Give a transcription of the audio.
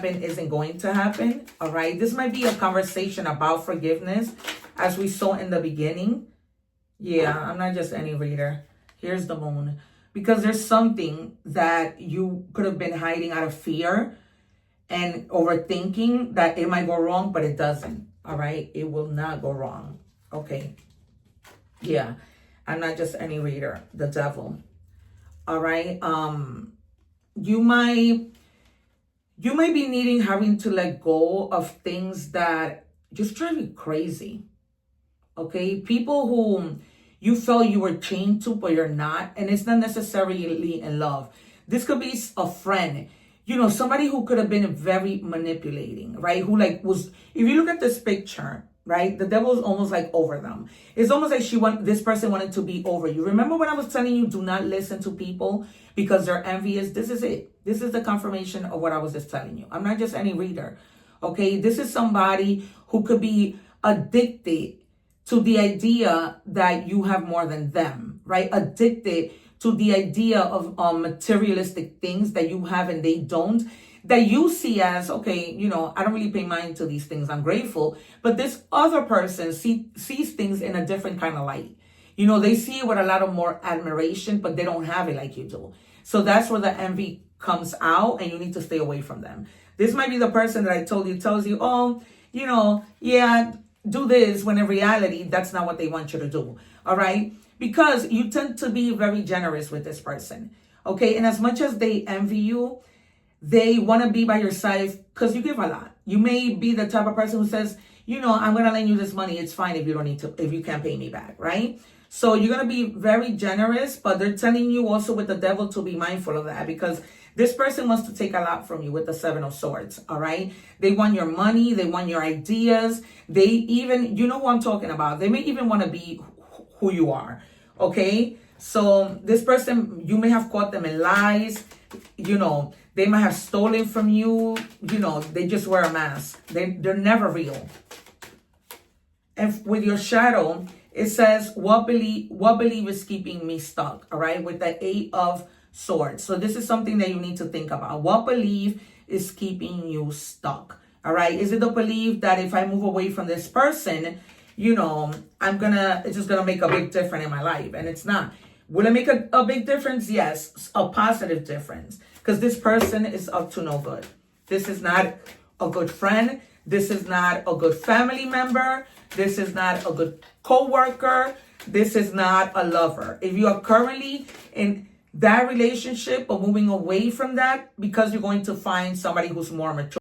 isn't going to happen. All right. This might be a conversation about forgiveness, as we saw in the beginning. Yeah, I'm not just any reader. Here's the moon. Because there's something that you could have been hiding out of fear and overthinking that it might go wrong, but it doesn't. All right. It will not go wrong. Okay. Yeah. I'm not just any reader. The devil. All right. You might be having to let go of things that just drive you crazy. Okay, people who you felt you were chained to, but you're not, and it's not necessarily in love. This could be a friend, somebody who could have been very manipulating, right? Who was, if you look at this picture, right, the devil is almost like over them. It's almost like this person wanted to be over you. Remember when I was telling you, do not listen to people because they're envious? This is it. This is the confirmation of what I was just telling you. I'm not just any reader. Okay, this is somebody who could be addicted to the idea that you have more than them, right? Addicted to the idea of materialistic things that you have and they don't, that you see as, okay, I don't really pay mind to these things. I'm grateful. But this other person sees things in a different kind of light. They see it with a lot of more admiration, but they don't have it like you do. So that's where the envy comes out, and you need to stay away from them. This might be the person that I told you tells you, oh, yeah, do this, when in reality, that's not what they want you to do. All right. Because you tend to be very generous with this person. Okay. And as much as they envy you, they want to be by your side because you give a lot. You may be the type of person who says, I'm going to lend you this money. It's fine if you can't pay me back. Right. So you're going to be very generous, but they're telling you also with the devil to be mindful of that, because this person wants to take a lot from you with the Seven of Swords, all right? They want your money. They want your ideas. They even, you know who I'm talking about. They may even want to be who you are, okay? So this person, you may have caught them in lies. They might have stolen from you. They just wear a mask. They're never real. And with your shadow, it says, what belief is keeping me stuck, all right? With the Eight of Swords. So this is something that you need to think about. What belief is keeping you stuck? All right. Is it the belief that if I move away from this person, it's just gonna make a big difference in my life? And it's not. Will it make a big difference? Yes, a positive difference. Because this person is up to no good. This is not a good friend. This is not a good family member. This is not a good co-worker. This is not a lover. If you are currently in that relationship or moving away from that, because you're going to find somebody who's more mature.